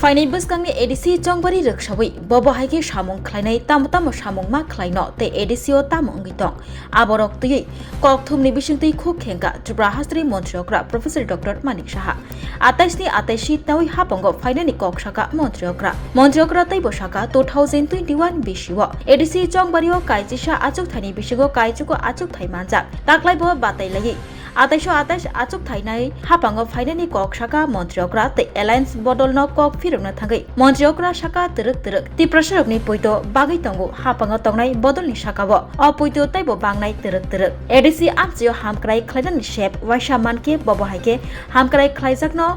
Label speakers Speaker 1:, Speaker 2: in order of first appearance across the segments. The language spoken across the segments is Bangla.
Speaker 1: फाइनाय बसगांनि एडिसि जंबारी रोखसावै बबहायगे सामुं ख्लायनाय ताम सामुं मा ख्लायनो ते एडिसिओ तामुं अंगितों आबरक तुयै कक्थुमनि बिसिंतै खु खेंगा त्रिपुरा हास्त्री मन्त्रियग्रा प्रोफेसर डॉक्टर मानिक साहा 28 तावै हापंगो फाइनायनि कक्साका मन्त्रियग्रा तै बसाका 2021 बिसिओ एडिसि जंबारीओ काइजिसा आचुक थाइनि बिसिगो काइजुको आचुक थाइ मानजा ताक्लाइबो बाताइलायै 28 आचुक थाइनाय हापांगो फाइनायनि कक साका मन्त्रियग्रा ते एलायन्स बदलनो कक फिरनो थांगै मन्त्रियग्रा साका तरक तिप्रसरकनि पयतो बागै तंगो हापांगो तंगनाय बदलनि साकाबो अ पयतो तैबो बांनाय तरक एडिसि आमसियो हामक्राय ख्लायनायनि शेप वाइसा मानके बबहायके हामक्राय ख्लायजाकनो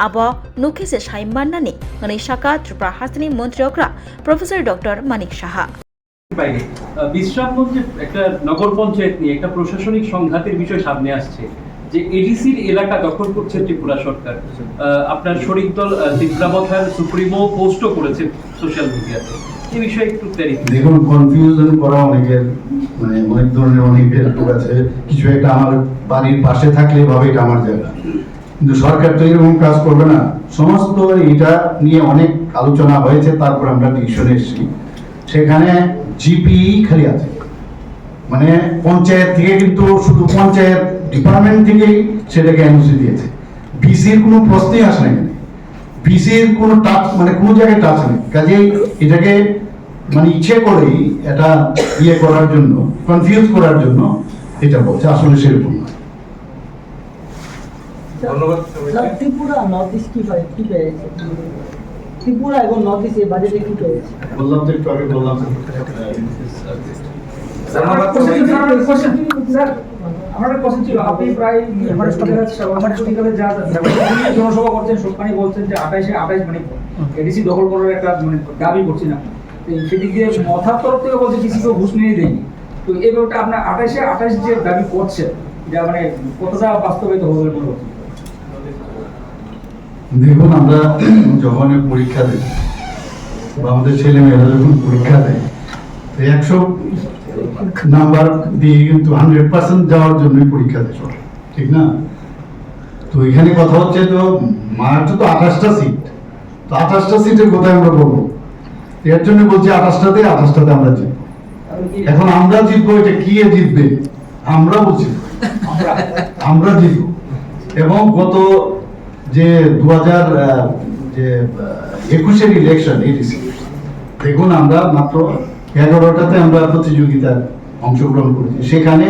Speaker 1: आबो नुखिसे साइमाननानि गनै साका त्रिपुरा हास्तिनि मन्त्रियग्रा प्रोफेसर डॉक्टर मानिक साहा
Speaker 2: বিশ্রামগঞ্জে একটা নগর পঞ্চায়েত নিয়ে একটা প্রশাসনিক সংঘাতের বিষয় সামনে আসছে যে এডিসির এলাকা দখল করছে ত্রিপুরা সরকার। আপনার শরিক দল ত্রিপুরা বথার সুপ্রিমো পোস্টও করেছে সোশ্যাল মিডিয়াতে, এই বিষয়ে একটু ক্ল্যারিফিকেশন।
Speaker 3: দেখুন, কনফিউশন করা অনেকের অনেক ধরনের অনেকের লোক আছে, কিছু একটা আমার বাড়ির পাশে থাকলে ভাবে এটা আমার জায়গা, কিন্তু সরকার তো এরকম কাজ করবে না। সমস্ত এটা নিয়ে অনেক আলোচনা হয়েছে, তারপর আমরা ডিসিশনে এসেছি। সেখানে জিপি খালি আছে, মানে পঞ্চায়েত থেকে, কিন্তু শুধু পঞ্চায়েত ডিপার্টমেন্ট থেকেই সেটাকে এনওসি দিয়েছে। বিসির কোনো প্রশ্নই আসে না, বিসির কোনো টাচ, মানে কোনো জায়গায় টাচ নেই। কাজেই এটাকে ইচ্ছে করেই এটা করার জন্য, কনফিউজ করার জন্য এটা বলছে, আসলে সেরকম না।
Speaker 4: ধন্যবাদ। ত্রিপুরা নর্থ ইস্ট কি পেয়েছে, ত্রিপুরা এবং নর্থ ইস্ট এই বাজেটে কি পেয়েছে?
Speaker 3: বললাম তো একটু আগে, বললাম
Speaker 5: আমার কোশ্চেন ছিল, আপনি প্রায় জনসভা করছেন, সবখানে বলছেন যে 28 মানে এডিসি দখল করার একটা দাবি করছেন আপনি, সেদিক দিয়ে মথার তরফ থেকে বলছে কিছু কেউ ঘুষ নিয়ে দেয়নি। তো এই ব্যাপারটা আপনার 28 যে দাবি করছে, যা কতটা বাস্তবায়িত হবে বলে মনে হচ্ছে?
Speaker 3: দেখুন, আমরা যখন পরীক্ষা দিই বা আমাদের ছেলে মেয়েরা যখন পরীক্ষা দেয়, 100 নাম্বার দিয়ে কিন্তু 100% যাওয়ার জন্যই পরীক্ষা দেয়, ঠিক না? তো এখানে কথা হচ্ছে, তো মার্চ তো 28টা সিট, তো 28টা সিটের কোথায় আমরা বলবো, এর জন্য বলছি 28টাতে আমরা জিতবো। এখন আমরা জিতবো, এটা কি জিতবে আমরা বলছি, আমরা জিতবো। এবং গত যে 2021 ইলেকশন এডিসি, দেখুন আমরা মাত্র 11টাতে আমরা প্রতিযোগিতায় অংশগ্রহণ করেছি, সেখানে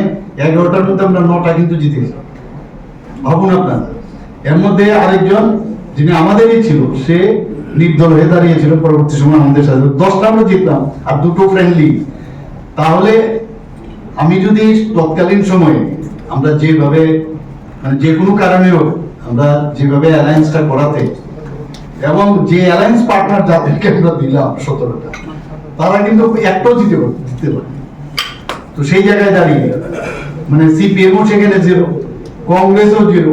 Speaker 3: 11টার মধ্যে আমরা 9টা কিন্তু জিতেছি। ভাবুন আপনারা, এর মধ্যে আরেকজন যিনি আমাদেরই ছিল, সে নির্দল হয়ে দাঁড়িয়েছিল, পরবর্তী সময় আমাদের সাথে 10টা আমরা জিতলাম, আর 2টো ফ্রেন্ডলি। তাহলে আমি যদি তৎকালীন সময়ে আমরা যেভাবে যে কোনো কারণেও আমরা যেভাবে অ্যালায়েন্সটা করাতে, এবং যে অ্যালায়েন্স পার্টনার যাদেরকে আমরা দিলাম 17টা, তারা কিন্তু একটাও জিতে পারে। তো সেই জায়গায় দাঁড়িয়ে সিপিএমও সেখানে 0, কংগ্রেসও 0।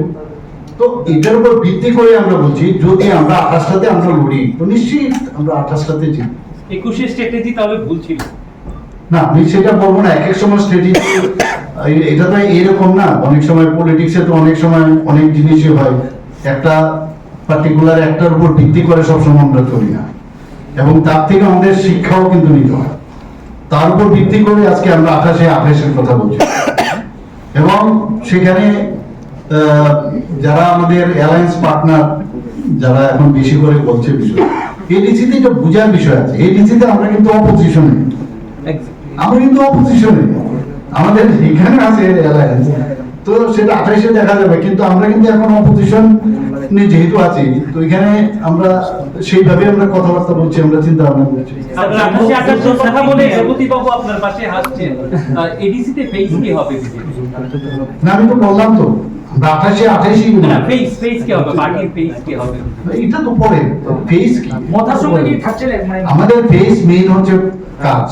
Speaker 3: তো এটার উপর ভিত্তি করে আমরা বলছি, যদি আমরা 28টাতে আমরা লড়ি, তো নিশ্চিত আমরা 28টাতে জিতব।
Speaker 2: 21 স্ট্র্যাটেজি তাহলে ভুল ছিল
Speaker 3: না, আমি সেটা বলবো না। এক সময় স্ট্র্যাটেজি, এটা তো এরকম না, অনেক সময় পলিটিক্সে তো অনেক সময় অনেক জিনিসই হয়, একটা পার্টিকুলার একটার উপর ভিত্তি করে সবসময় আমরা চলি না, এবং তার থেকে আমাদের শিক্ষাও কিন্তু নিতে হয়। তার উপর ভিত্তি করে আজকে আমরা 28-28-এর কথা বলছি। এবং সেখানে যারা আমাদের অ্যালায়েন্স পার্টনার, যারা এখন বেশি করে বলছে বিষয়, এডিসিতে এটা বোঝার বিষয় আছে। এডিসিতে আমরা কিন্তু অপোজিশনে, আমাদের এখানে আছে অ্যালায়েন্স, তো সেটা 28-এ দেখা যাবে, কিন্তু আমরা কিন্তু এখন অপোজিশন যেহেতু আছি, তো এখানে আমরা সেইভাবে আমরা কথাবার্তা বলছি, আমরা চিন্তা ভাবনা করছি।
Speaker 2: কথা বলে বাবু আপনার পাশে হাসছেন, এডিসিতে ফেস কি হবে?
Speaker 3: না, আমি তো বললাম তো 28-28ই
Speaker 2: না, ফেস কি হবে, পার্টির ফেস কি হবে,
Speaker 3: এটা তো পরে। ফেস কি
Speaker 5: মথার সঙ্গে কি থাকছে?
Speaker 3: আমাদের ফেস মেইন হচ্ছে কাজ,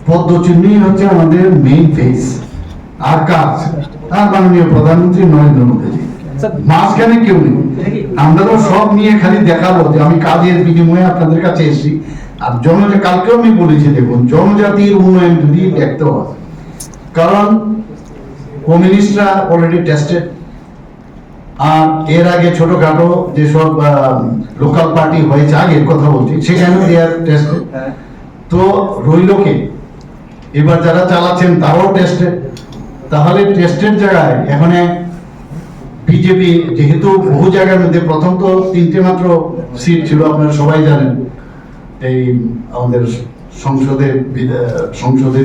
Speaker 3: পদ্মচিহ্নই হচ্ছে আমাদের মেইন ফেস, আর কাজ, আর মাননীয় প্রধানমন্ত্রী নরেন্দ্র মোদীজি, মাঝখানে কেউ নেই। আমরা তো সব নিয়ে খালি দেখাবো যে আমি কাজের বিনিময়ে আপনাদের কাছে এসেছি। আর কালকেও আমি বলেছি, দেখুন, জনজাতির উন্নয়ন যদি দেখতে হয়, কারণ কমিউনিস্টরা অলরেডি টেস্টেড, আর এর আগে ছোটখাটো যেসব লোকাল পার্টি হয়েছে আগের কথা বলছি, সেখানেও দেয়ার টেস্ট। তো রইল কে? এবার যারা চালাচ্ছেন তারাও টেস্টে। তাহলে টেস্টের জায়গায় এখানে বিজেপি যেহেতু বহু জায়গার মধ্যে, প্রথম তো 3টে মাত্র সিট ছিল, আপনারা সবাই জানেন, এই আমাদের সংসদের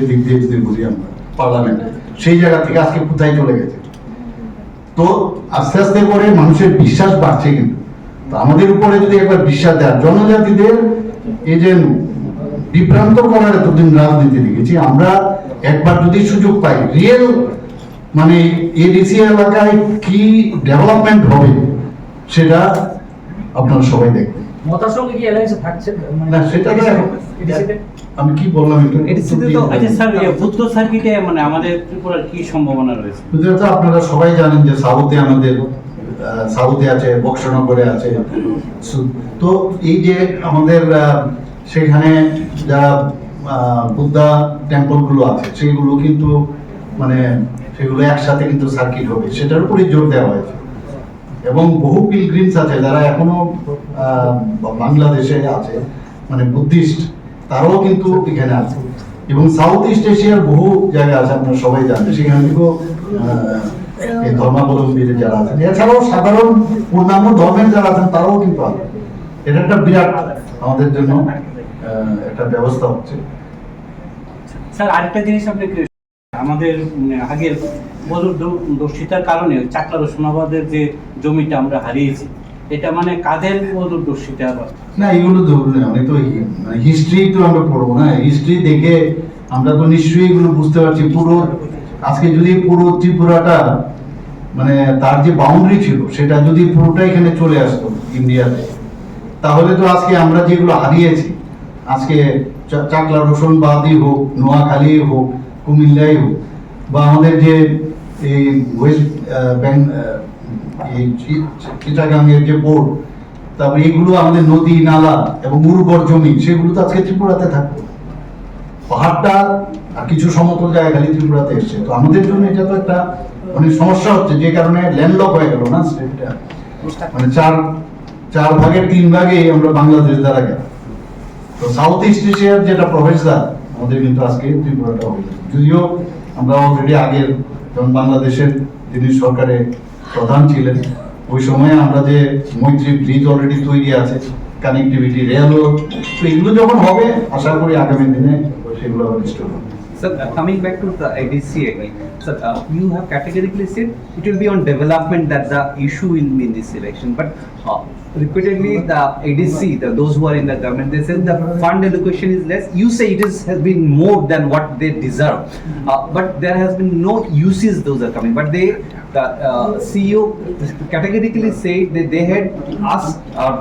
Speaker 3: দিক দিয়ে যদি বলি আমরা, পার্লামেন্টে, সেই জায়গা থেকে আজকে কোথায় চলে গেছে। তো আস্তে আস্তে করে মানুষের বিশ্বাস বাড়ছে। কিন্তু তো আমাদের উপরে যদি একবার বিশ্বাস দেয়, জনজাতিদের এই যে বিভ্রান্ত করার এতদিন রাজনীতি দেখেছি আমরা, একবার যদি সুযোগ পাই রিয়েল মানে এডিসি এলাকায় কি ডেভেলপমেন্ট হবে সেটা আপনারা সবাই দেখবেন।
Speaker 5: মতার সঙ্গে কি অ্যালায়েন্সে থাকছে
Speaker 3: না, সেটা তো
Speaker 5: এডিসিতে?
Speaker 3: আমি কি বললাম একটু
Speaker 6: এডিসিতে তো আচ্ছা স্যার, বুদ্ধ সার্কিটে মানে আমাদের ত্রিপুরার কি সম্ভাবনা রয়েছে?
Speaker 3: তো আপনারা সবাই জানেন যে সাউথে আমাদের সাউথে আছে, বক্সনগরে আছে। তো এই যে আমাদের সেখানে যারা বুদ্ধা টেম্পল গুলো আছে সেগুলো কিন্তু মানে সেগুলো একসাথে কিন্তু সার্কিট হবে, সেটার উপরই জোর দেওয়া হয়েছে। এবং বহু পিলগ্রিমস আছে যারা এখনো বাংলাদেশে আছে, মানে বুদ্ধিস্ট, তারাও কিন্তু এখানে আছে। এবং সাউথ ইস্ট এশিয়ার বহু জায়গা আছে, আপনারা সবাই জানেন, সেখান থেকেও এই ধর্মাবলম্বীরা যারা আছেন, এছাড়াও সাধারণ অন্যান্য ধর্মের যারা আছেন তারাও কিন্তু আছে। এটা একটা বিরাট আমাদের জন্য একটা ব্যবস্থা হচ্ছে।
Speaker 6: স্যার আরেকটা জিনিস আপনি আমাদের আগের দূরদর্শিতার কারণে চাকলা রসুনাবাদের যে জমিটা আমরা হারিয়েছি, এটা মানে কাদের দূরদর্শিতা?
Speaker 3: না, এগুলো ধরুন অনেক তো হিস্ট্রি তো আমরা পড়বো না, হিস্ট্রি দেখে আমরা তো নিশ্চয়ই এগুলো বুঝতে পারছি। পুরো আজকে যদি পুরো ত্রিপুরাটা মানে তার যে বাউন্ডারি ছিল সেটা যদি পুরোটা এখানে চলে আসতো ইন্ডিয়াতে, তাহলে তো আজকে আমরা যেগুলো হারিয়েছি, আজকে চাকলা রসুনবাদই হোক, নোয়াখালী হোক, কুমিল্লাই হোক, বা আমাদের যে এই ওয়েস্ট চিটাগাংয়ের যে পোর্ট, তারপরে এগুলো আমাদের নদী নালা এবং উর্বর জমি, সেগুলো তো আজকে ত্রিপুরাতে থাকতো। পাহাড়টা আর কিছু সমতল জায়গা খালি ত্রিপুরাতে এসছে। তো আমাদের জন্য এটা তো একটা মানে সমস্যা হচ্ছে, যে কারণে ল্যান্ডলক হয়ে গেল না স্টেটটা, মানে চার ভাগের 3 ভাগে আমরা বাংলাদেশ দ্বারা গেল। তো সাউথ ইস্ট এশিয়ার যেটা প্রবেশদ্বার আমাদের কিন্তু আজকে ত্রিপুরাটা হয়ে গেছে। যদিও আমরা অলরেডি আগের যখন বাংলাদেশের যিনি সরকারে প্রধান ছিলেন, ওই সময়ে আমরা যে মৈত্রী ব্রিজ অলরেডি তৈরি আছে, কানেক্টিভিটি রেলও, তো এগুলো যখন হবে আশা করি আগামী দিনে সেগুলো রিস্টোর হবে।
Speaker 7: Sir, coming back to the ADC again, sir, you have categorically said it will be on development that the issue will be in this election, but repeatedly the ADC, those who are in the government, they said the fund allocation is less. You say has been more than what they deserve, but there has been no uses those are coming. But the CEO categorically said that they had asked or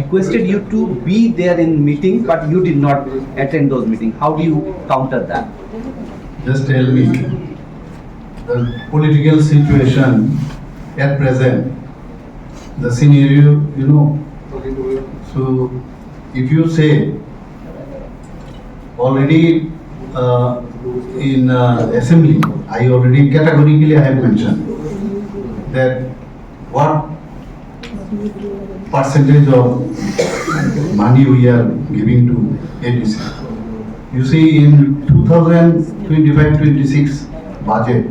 Speaker 7: requested you to be there in meetings, but you did not attend those meetings. How do you counter that?
Speaker 3: Just tell me, the political situation at present, the scenario, you know. So if you say already in assembly, I already categorically I have mentioned that what percentage of money we are giving to ADC. You see, in 2025-26 budget,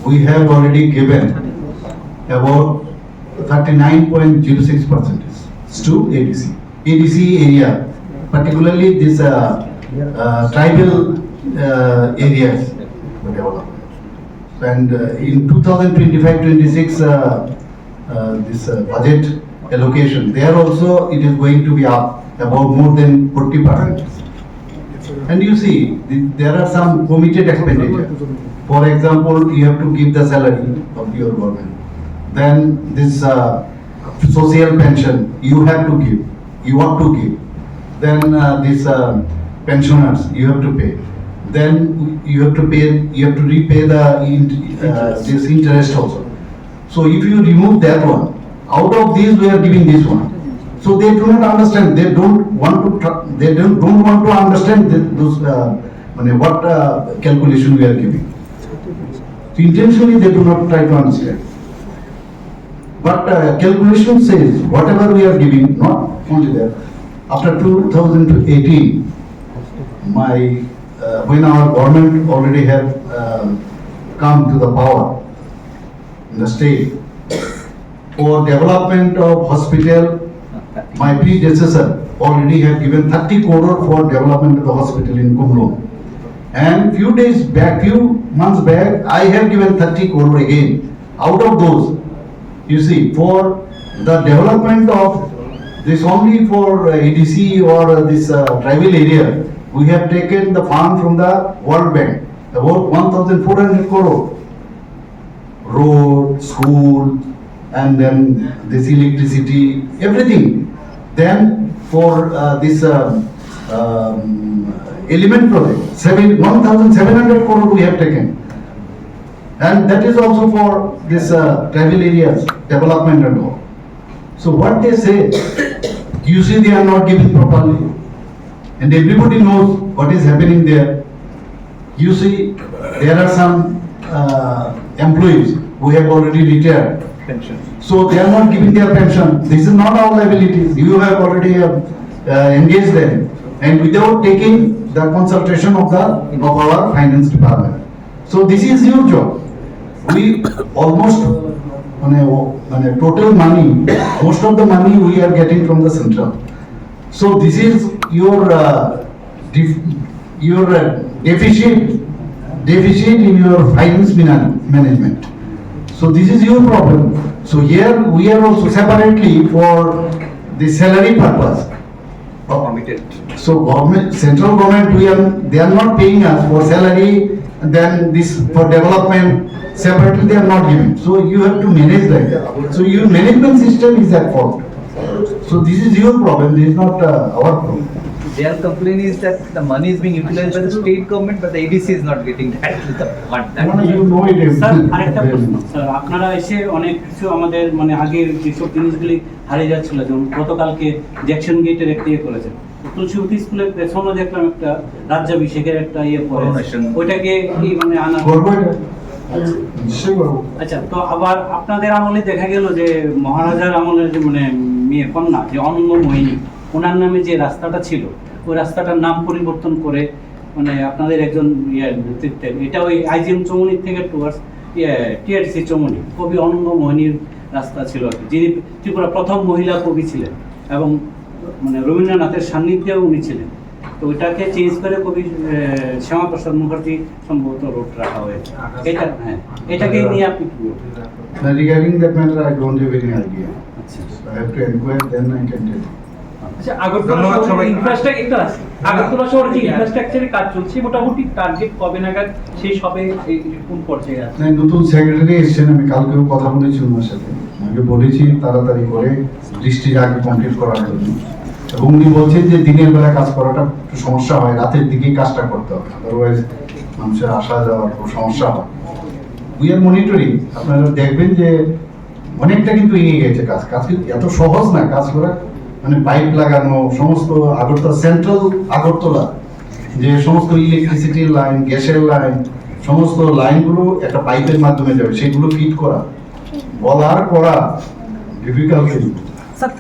Speaker 3: we have already given about 39.06% to ADC. ADC area, particularly this tribal areas for development. And in 2025-26 this budget allocation, there also it is going to be up about more than 40%. And you see, there are some committed expenditure. For example, you have to give the salary of your government. Then this social pension you have to give, you ought to give. Then this pensioners you have to pay. Then you have to repay the this interest also. So if you remove that one, out of these we are giving this one. So they do not understand. They don't want to understand those what calculation we are giving. So intentionally they do not try to understand. But calculation says whatever we are giving, not only that, after 2018, when our government already have come to the power in the state, for development of hospital, my predecessor already have given 30 crore for development of the hospital in Kumlong. And few months back, I have given 30 crore again. Out of those, you see, for the development of this only for ADC or this tribal area, we have taken the fund from the World Bank, about 1,400 crore. Road, school, and then this electricity, everything. Then for this element project, 1,700 crore we have taken. And that is also for this tribal areas development and all. So what they say, you see they are not giving properly. And everybody knows what is happening there. You see, there are some employees who have already retired.
Speaker 7: Pension.
Speaker 3: So they are not giving their pension. This is not our liabilities. You have already engaged them, and without taking the consultation of our finance department. So this is your job. We almost total money, most of the money we are getting from the central. So this is your deficit in your finance management. So this is your problem. So here we are also separately for the salary purpose.
Speaker 7: Committed.
Speaker 3: So central government, they are not paying us for salary, and then this for development separately they are not giving. So you have to manage that. So your management system is at fault. So this is your problem. This is not our problem.
Speaker 7: Their complaint is that the money is being utilized by the state government, but the ADC is not getting that fund.
Speaker 3: You know it.
Speaker 6: Sir আরেকটা প্রশ্ন স্যার, আপনারা এসে অনেক কিছু আমাদের মানে আগের যেসব জিনিসগুলি হারিয়ে যাচ্ছিল, যেমন গতকালকে জ্যাকসন গেটের একটা ইয়ে করেছেন, তুলসীবতী স্কুলের পেছনে দেখলাম একটা রাজ্যাভিষেকের একটা ইয়ে পড়ে,
Speaker 7: Coronation.
Speaker 6: ওইটাকে কি মানে আনা
Speaker 3: করবো এটা? নিশ্চয়ই করবো।
Speaker 6: আচ্ছা, তো আবার আপনাদের আমলে দেখা গেল যে মহারাজার আমলের যে মানে মেয়ে কন্যা যে অনঙ্গ মোহিনী, ওনার নামে যে রাস্তাটা ছিল, ওই রাস্তাটার নাম পরিবর্তন করে মানে আপনাদের একজন নেতৃত্বের, এটা ওই আইজিএম চৌমুনির থেকে টুয়ার্ডস টিআরসি চৌমুনি, কবি অনঙ্গ মোহিনীর রাস্তা ছিল আর কি, যিনি ত্রিপুরা প্রথম মহিলা কবি ছিলেন এবং মানে রবীন্দ্রনাথের সান্নিধ্যেও উনি ছিলেন। তো ওইটাকে চেঞ্জ করে কবি শ্যামাপ্রসাদ মুখার্জি সম্ভবত রোড রাখা হয়েছে। এটা হ্যাঁ, এটাকে নিয়ে আপনি কি বলবেন?
Speaker 3: Regarding that matter, I don't have any idea.
Speaker 6: আচ্ছা,
Speaker 3: I have to inquire, then I can tell you.
Speaker 2: আচ্ছা, আগরতলা শহরে আগরতলা শহরে যে ইনফ্রাস্ট্রাকচারের কাজ চলছে, মোটামুটি টার্গেট কবে নাগাদ শেষ হবে, কোন পর্যায়ে আছে?
Speaker 3: নতুন সেক্রেটারি এসেছেন, আমি কালকেও কথা বলেছি ওনার সাথে, আমি বলেছি তাড়াতাড়ি করে বৃষ্টির আগে কমপ্লিট করার জন্য। এবং উনি বলছেন যে দিনের বেলা কাজ করাটা একটু সমস্যা হয়, রাতের দিকেই কাজটা করতে হবে, আদারওয়াইজ মানুষের আসা যাওয়ার খুব সমস্যা হয়। উই আর মনিটরিং, আপনারা দেখবেন যে অনেকটা কিন্তু এগিয়ে গেছে কাজ কিন্তু এত সহজ না কাজ করা, মানে পাইপ লাগানো সমস্ত আগরতলা সেন্ট্রাল আগরতলা যে সমস্ত ইলেকট্রিসিটির লাইন, গ্যাসের লাইন, সমস্ত লাইনগুলো একটা পাইপের মাধ্যমে যাবে, সেগুলো ফিট করা, বলার করা ডিফিকাল্ট।
Speaker 8: স্যার